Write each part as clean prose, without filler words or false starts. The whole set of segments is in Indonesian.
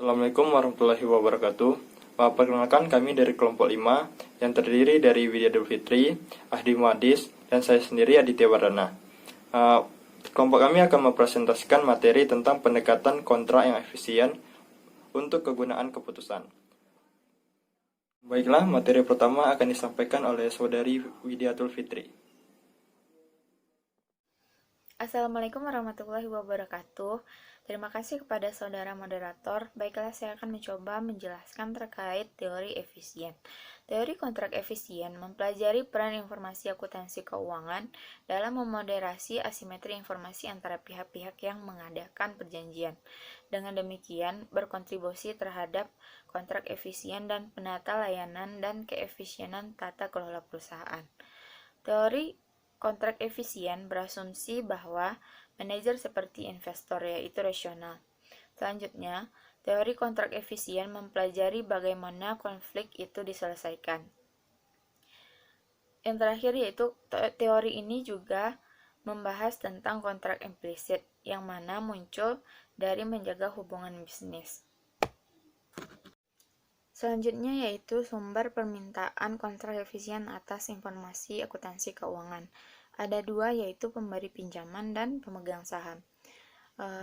Assalamualaikum warahmatullahi wabarakatuh. Perkenalkan kami dari kelompok 5 yang terdiri dari Widya Dul Fitri, Ahdi Muadis, dan saya sendiri Aditya Wardana. Kelompok kami akan mempresentasikan materi tentang pendekatan kontrak yang efisien untuk kegunaan keputusan. Baiklah, materi pertama akan disampaikan oleh saudari Widya Dul Fitri. Assalamualaikum warahmatullahi wabarakatuh. Terima kasih kepada saudara moderator. Baiklah, saya akan mencoba menjelaskan terkait teori efisien. Teori kontrak efisien mempelajari peran informasi akuntansi keuangan dalam memoderasi asimetri informasi antara pihak-pihak yang mengadakan perjanjian. Dengan demikian, berkontribusi terhadap kontrak efisien dan penata layanan dan keefisienan tata kelola perusahaan. Teori kontrak efisien berasumsi bahwa manajer seperti investor, yaitu rasional. Selanjutnya, teori kontrak efisien mempelajari bagaimana konflik itu diselesaikan. Yang terakhir yaitu teori ini juga membahas tentang kontrak implisit, yang mana muncul dari menjaga hubungan bisnis. Selanjutnya yaitu sumber permintaan kontrak efisien atas informasi akuntansi keuangan. Ada dua, yaitu pemberi pinjaman dan pemegang saham.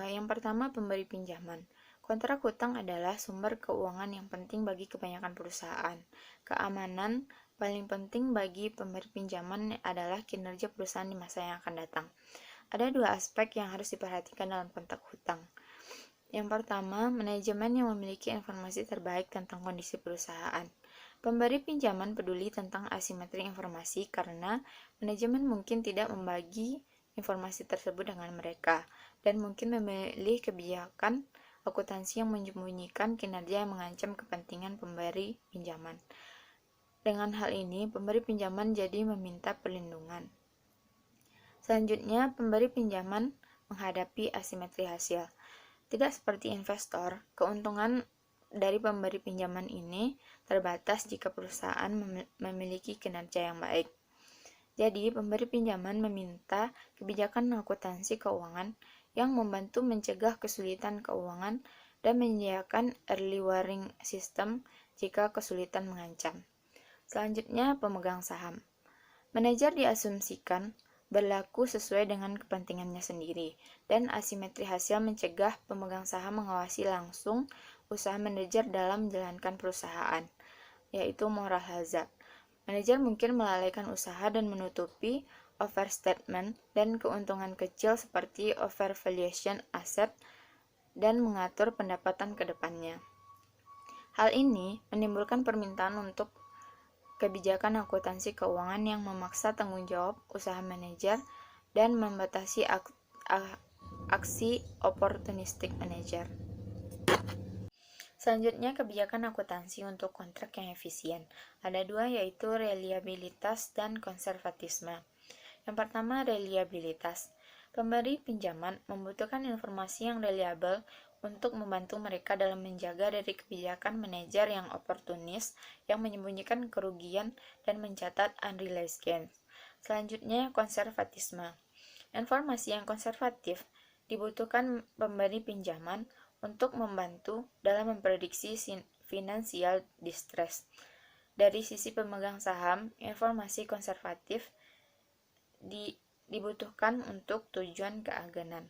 Yang pertama, pemberi pinjaman. Kontrak hutang adalah sumber keuangan yang penting bagi kebanyakan perusahaan. Keamanan paling penting bagi pemberi pinjaman adalah kinerja perusahaan di masa yang akan datang. Ada dua aspek yang harus diperhatikan dalam kontrak hutang. Yang pertama, manajemen yang memiliki informasi terbaik tentang kondisi perusahaan. Pemberi pinjaman peduli tentang asimetri informasi karena manajemen mungkin tidak membagi informasi tersebut dengan mereka dan mungkin memilih kebijakan akuntansi yang menyembunyikan kinerja yang mengancam kepentingan pemberi pinjaman. Dengan hal ini, pemberi pinjaman jadi meminta perlindungan. Selanjutnya, pemberi pinjaman menghadapi asimetri hasil. Tidak seperti investor, keuntungan dari pemberi pinjaman ini terbatas jika perusahaan memiliki kinerja yang baik. Jadi, pemberi pinjaman meminta kebijakan akuntansi keuangan yang membantu mencegah kesulitan keuangan dan menyediakan early warning system jika kesulitan mengancam. Selanjutnya, pemegang saham. Manajer diasumsikan berlaku sesuai dengan kepentingannya sendiri, dan asimetri hasil mencegah pemegang saham mengawasi langsung usaha manajer dalam menjalankan perusahaan, yaitu moral hazard. Manajer mungkin melalaikan usaha dan menutupi overstatement dan keuntungan kecil seperti overvaluation aset dan mengatur pendapatan ke depannya. Hal ini menimbulkan permintaan untuk kebijakan akuntansi keuangan yang memaksa tanggung jawab usaha manajer dan membatasi aksi opportunistic manajer. Selanjutnya, kebijakan akuntansi untuk kontrak yang efisien. Ada dua, yaitu reliabilitas dan konservatisme. Yang pertama, reliabilitas. Pemberi pinjaman membutuhkan informasi yang reliable untuk membantu mereka dalam menjaga dari kebijakan manajer yang oportunis yang menyembunyikan kerugian dan mencatat unrealized gains. Selanjutnya, konservatisme. Informasi yang konservatif dibutuhkan pemberi pinjaman untuk membantu dalam memprediksi financial distress. Dari sisi pemegang saham, informasi konservatif dibutuhkan untuk tujuan keaganan.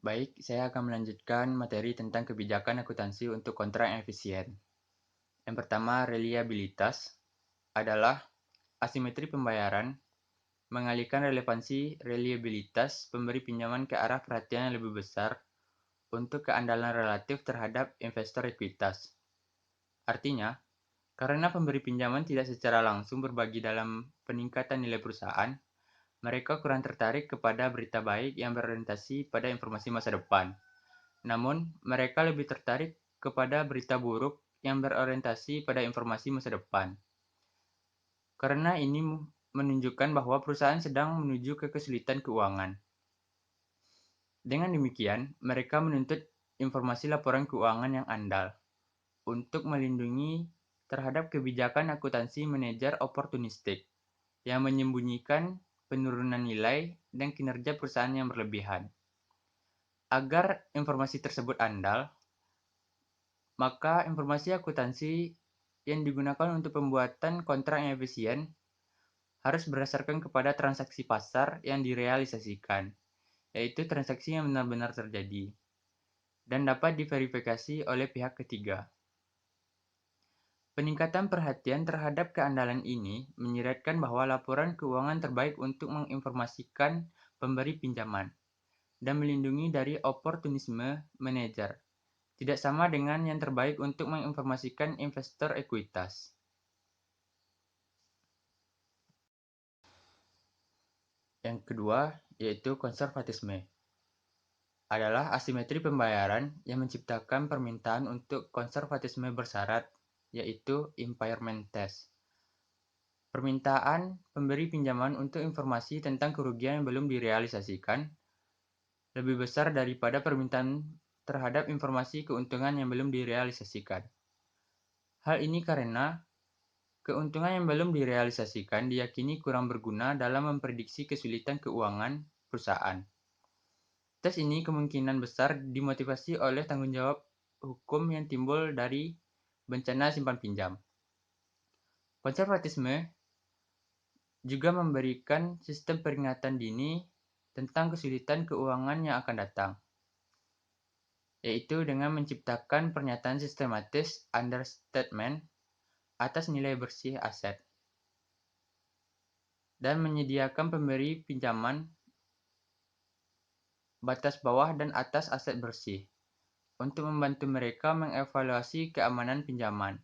Baik, saya akan melanjutkan materi tentang kebijakan akuntansi untuk kontrak yang efisien. Yang pertama, reliabilitas adalah asimetri pembayaran, mengalihkan relevansi reliabilitas pemberi pinjaman ke arah perhatian yang lebih besar untuk keandalan relatif terhadap investor ekuitas. Artinya, karena pemberi pinjaman tidak secara langsung berbagi dalam peningkatan nilai perusahaan, mereka kurang tertarik kepada berita baik yang berorientasi pada informasi masa depan. Namun, mereka lebih tertarik kepada berita buruk yang berorientasi pada informasi masa depan. Karena ini menunjukkan bahwa perusahaan sedang menuju ke kesulitan keuangan. Dengan demikian, mereka menuntut informasi laporan keuangan yang andal untuk melindungi terhadap kebijakan akuntansi manajer oportunistik yang menyembunyikan penurunan nilai dan kinerja perusahaan yang berlebihan. Agar informasi tersebut andal, maka informasi akuntansi yang digunakan untuk pembuatan kontrak yang efisien harus berdasarkan kepada transaksi pasar yang direalisasikan, yaitu transaksi yang benar-benar terjadi, dan dapat diverifikasi oleh pihak ketiga. Peningkatan perhatian terhadap keandalan ini menyiratkan bahwa laporan keuangan terbaik untuk menginformasikan pemberi pinjaman dan melindungi dari oportunisme manajer, tidak sama dengan yang terbaik untuk menginformasikan investor ekuitas. Yang kedua, yaitu konservatisme, adalah asimetri pembayaran yang menciptakan permintaan untuk konservatisme bersyarat, yaitu impairment test. Permintaan pemberi pinjaman untuk informasi tentang kerugian yang belum direalisasikan lebih besar daripada permintaan terhadap informasi keuntungan yang belum direalisasikan. Hal ini karena keuntungan yang belum direalisasikan diyakini kurang berguna dalam memprediksi kesulitan keuangan perusahaan. Tes ini kemungkinan besar dimotivasi oleh tanggung jawab hukum yang timbul dari bencana simpan pinjam. Konservatisme juga memberikan sistem peringatan dini tentang kesulitan keuangan yang akan datang, yaitu dengan menciptakan pernyataan sistematis understatement atas nilai bersih aset, dan menyediakan pemberi pinjaman batas bawah dan atas aset bersih, untuk membantu mereka mengevaluasi keamanan pinjaman.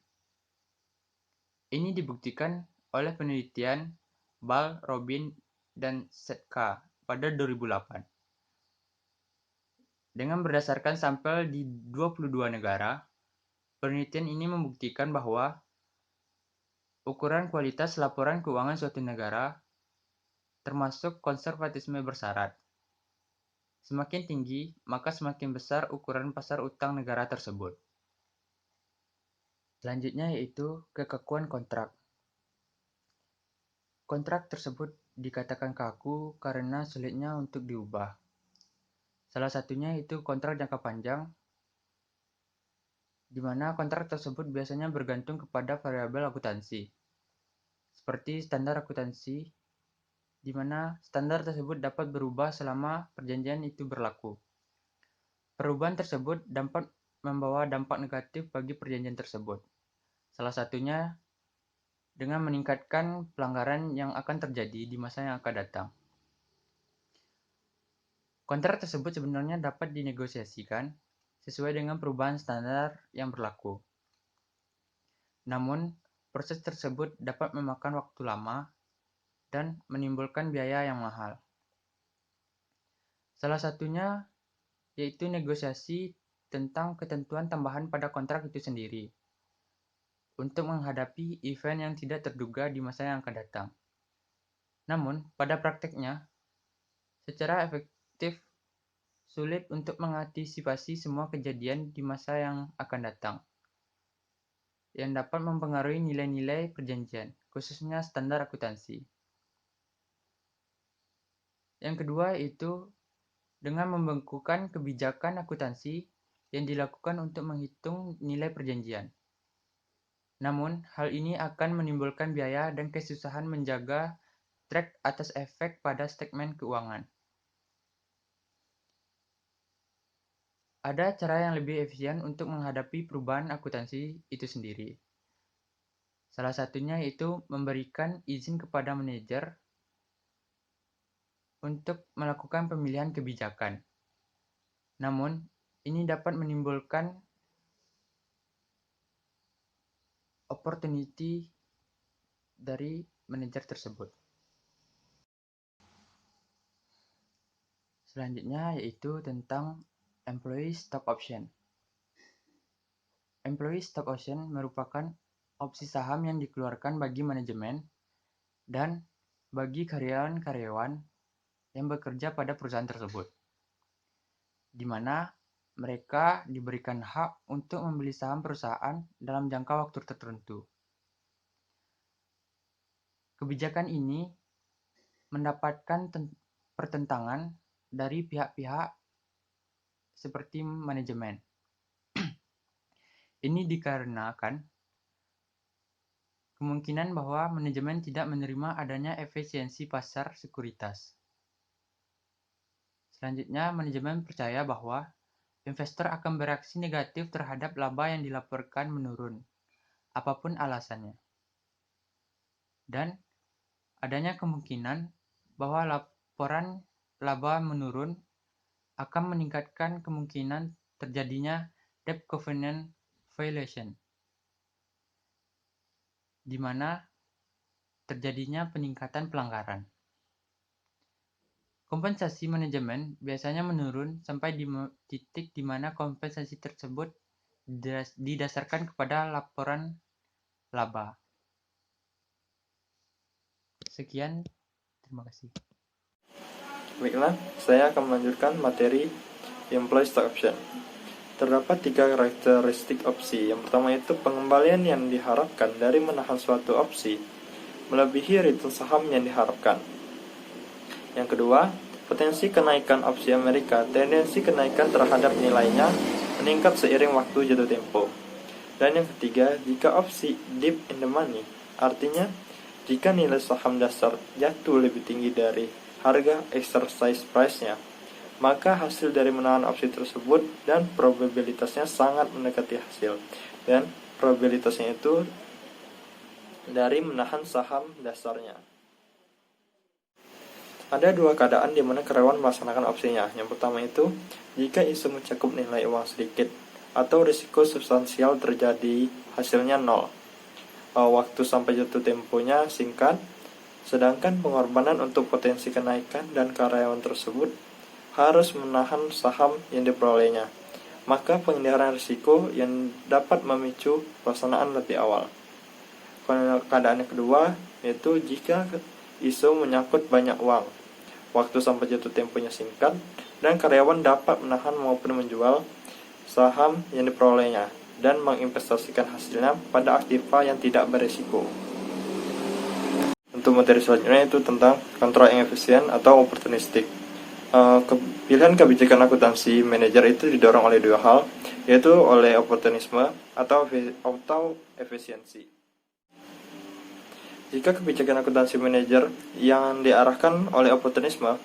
Ini dibuktikan oleh penelitian Ball, Robin, dan Setka pada 2008. Dengan berdasarkan sampel di 22 negara, penelitian ini membuktikan bahwa ukuran kualitas laporan keuangan suatu negara termasuk konservatisme bersyarat. Semakin tinggi, maka semakin besar ukuran pasar utang negara tersebut. Selanjutnya yaitu kekakuan kontrak. Kontrak tersebut dikatakan kaku karena sulitnya untuk diubah. Salah satunya itu kontrak jangka panjang, di mana kontrak tersebut biasanya bergantung kepada variabel akuntansi, seperti standar akuntansi, di mana standar tersebut dapat berubah selama perjanjian itu berlaku. Perubahan tersebut dapat membawa dampak negatif bagi perjanjian tersebut. Salah satunya dengan meningkatkan pelanggaran yang akan terjadi di masa yang akan datang. Kontrak tersebut sebenarnya dapat dinegosiasikan sesuai dengan perubahan standar yang berlaku. Namun, proses tersebut dapat memakan waktu lama dan menimbulkan biaya yang mahal. Salah satunya yaitu negosiasi tentang ketentuan tambahan pada kontrak itu sendiri, untuk menghadapi event yang tidak terduga di masa yang akan datang. Namun, pada prakteknya, secara efektif sulit untuk mengantisipasi semua kejadian di masa yang akan datang, yang dapat mempengaruhi nilai-nilai perjanjian, khususnya standar akuntansi. Yang kedua yaitu dengan membengkukan kebijakan akuntansi yang dilakukan untuk menghitung nilai perjanjian. Namun, hal ini akan menimbulkan biaya dan kesusahan menjaga track atas efek pada statement keuangan. Ada cara yang lebih efisien untuk menghadapi perubahan akuntansi itu sendiri. Salah satunya yaitu memberikan izin kepada manajer untuk melakukan pemilihan kebijakan. Namun, ini dapat menimbulkan opportunity dari manajer tersebut. Selanjutnya yaitu tentang employee stock option. Employee stock option merupakan opsi saham yang dikeluarkan bagi manajemen dan bagi karyawan-karyawan yang bekerja pada perusahaan tersebut, di mana mereka diberikan hak untuk membeli saham perusahaan dalam jangka waktu tertentu. Kebijakan ini mendapatkan pertentangan dari pihak-pihak seperti manajemen. Ini dikarenakan kemungkinan bahwa manajemen tidak menerima adanya efisiensi pasar sekuritas. Selanjutnya, manajemen percaya bahwa investor akan bereaksi negatif terhadap laba yang dilaporkan menurun, apapun alasannya. Dan adanya kemungkinan bahwa laporan laba menurun akan meningkatkan kemungkinan terjadinya debt covenant violation, di mana terjadinya peningkatan pelanggaran. Kompensasi manajemen biasanya menurun sampai di titik di mana kompensasi tersebut didasarkan kepada laporan laba. Sekian, terima kasih. Baiklah, saya akan melanjutkan materi Employee Stock Option. Terdapat 3 karakteristik opsi. Yang pertama itu pengembalian yang diharapkan dari menahan suatu opsi melebihi return saham yang diharapkan. Yang kedua, potensi kenaikan opsi Amerika, tendensi kenaikan terhadap nilainya meningkat seiring waktu jatuh tempo. Dan yang ketiga, jika opsi deep in the money, artinya jika nilai saham dasar jatuh lebih tinggi dari harga exercise price-nya, maka hasil dari menahan opsi tersebut dan probabilitasnya sangat mendekati hasil. Dan probabilitasnya itu dari menahan saham dasarnya. Ada 2 keadaan di mana karyawan melaksanakan opsinya. Yang pertama itu, jika isu mencakup nilai uang sedikit atau risiko substansial terjadi hasilnya 0. Waktu sampai jatuh temponya singkat, sedangkan pengorbanan untuk potensi kenaikan dan karyawan tersebut harus menahan saham yang diperolehnya, maka penghindaran risiko yang dapat memicu pelaksanaan lebih awal. Keadaan yang kedua yaitu jika isu menyangkut banyak uang, waktu sampai jatuh temponya singkat, dan karyawan dapat menahan maupun menjual saham yang diperolehnya dan menginvestasikan hasilnya pada aktiva yang tidak berisiko. Untuk materi selanjutnya itu tentang kontrol yang efisien atau opportunistic. Pilihan kebijakan akuntansi manajer itu didorong oleh 2 hal, yaitu oleh oportunisme atau efisiensi. Jika kebijakan akuntansi manajer yang diarahkan oleh oportunisme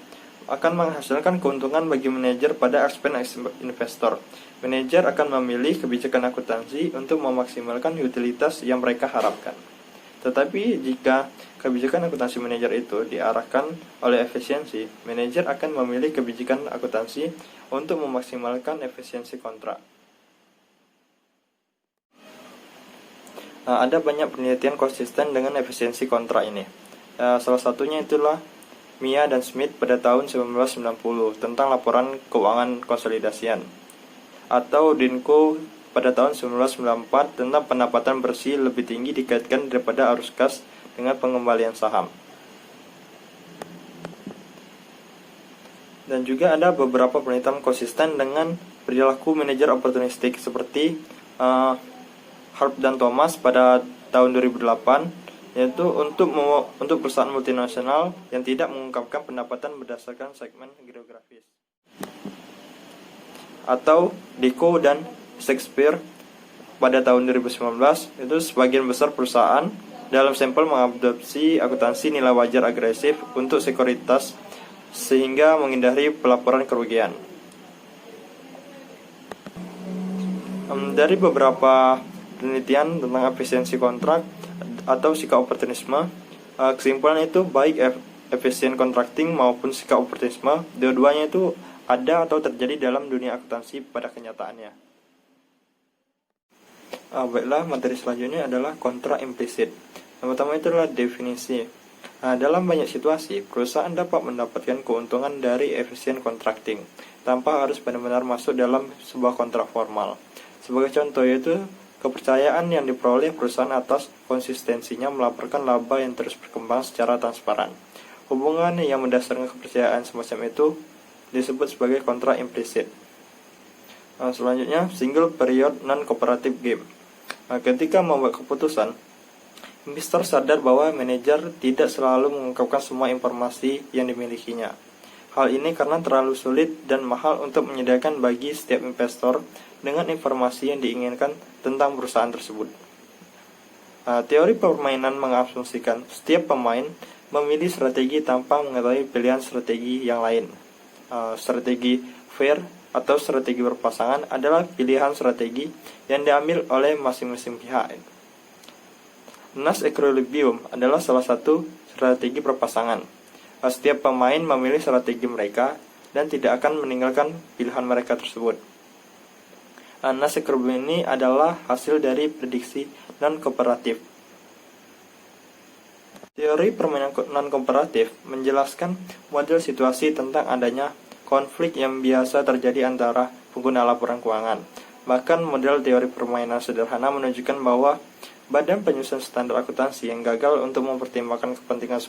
akan menghasilkan keuntungan bagi manajer pada expense investor, manajer akan memilih kebijakan akuntansi untuk memaksimalkan utilitas yang mereka harapkan. Tetapi jika kebijakan akuntansi manajer itu diarahkan oleh efisiensi, manajer akan memilih kebijakan akuntansi untuk memaksimalkan efisiensi kontrak. Ada banyak penelitian konsisten dengan efisiensi kontrak ini. Salah satunya itulah Mia dan Smith pada tahun 1990 tentang laporan keuangan konsolidasian, atau Dinko pada tahun 1994 tentang pendapatan bersih lebih tinggi dikaitkan daripada arus kas dengan pengembalian saham. Dan juga ada beberapa penelitian konsisten dengan perilaku manajer oportunistik seperti Harp dan Thomas pada tahun 2008, yaitu untuk perusahaan multinasional yang tidak mengungkapkan pendapatan berdasarkan segmen geografis. Atau Deco dan Shakespeare pada tahun 2019, itu sebagian besar perusahaan dalam sampel mengadopsi akuntansi nilai wajar agresif untuk sekuritas sehingga menghindari pelaporan kerugian. Dari beberapa penelitian tentang efisiensi kontrak atau sikap oportunisme, kesimpulan itu baik efisien contracting maupun sikap oportunisme, dua-duanya itu ada atau terjadi dalam dunia akuntansi pada kenyataannya. Baiklah, materi selanjutnya adalah kontrak implisit. Yang pertama itu adalah definisi. Dalam banyak situasi, perusahaan dapat mendapatkan keuntungan dari efisien contracting tanpa harus benar-benar masuk dalam sebuah kontrak formal. Sebagai contoh yaitu kepercayaan yang diperoleh perusahaan atas konsistensinya melaporkan laba yang terus berkembang secara transparan. Hubungan yang mendasarkan kepercayaan semacam itu disebut sebagai kontrak implisit. Selanjutnya, single period non-cooperative game. Ketika membuat keputusan, investor sadar bahwa manajer tidak selalu mengungkapkan semua informasi yang dimilikinya. Hal ini karena terlalu sulit dan mahal untuk menyediakan bagi setiap investor dengan informasi yang diinginkan tentang perusahaan tersebut. Teori permainan mengasumsikan setiap pemain memilih strategi tanpa mengetahui pilihan strategi yang lain. Strategi fair atau strategi berpasangan adalah pilihan strategi yang diambil oleh masing-masing pihak. Nash equilibrium adalah salah satu strategi berpasangan. Setiap pemain memilih strategi mereka dan tidak akan meninggalkan pilihan mereka tersebut. Nash equilibrium ini adalah hasil dari prediksi non-kooperatif. Teori permainan non-kooperatif menjelaskan model situasi tentang adanya konflik yang biasa terjadi antara pengguna laporan keuangan. Bahkan model teori permainan sederhana menunjukkan bahwa badan penyusun standar akuntansi yang gagal untuk mempertimbangkan kepentingan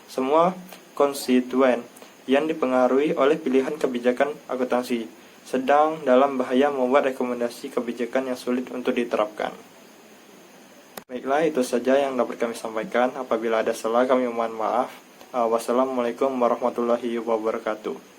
semua konstituen yang dipengaruhi oleh pilihan kebijakan akuntansi, sedang dalam bahaya membuat rekomendasi kebijakan yang sulit untuk diterapkan. Baiklah, itu saja yang dapat kami sampaikan. Apabila ada salah, kami mohon maaf. Wassalamualaikum warahmatullahi wabarakatuh.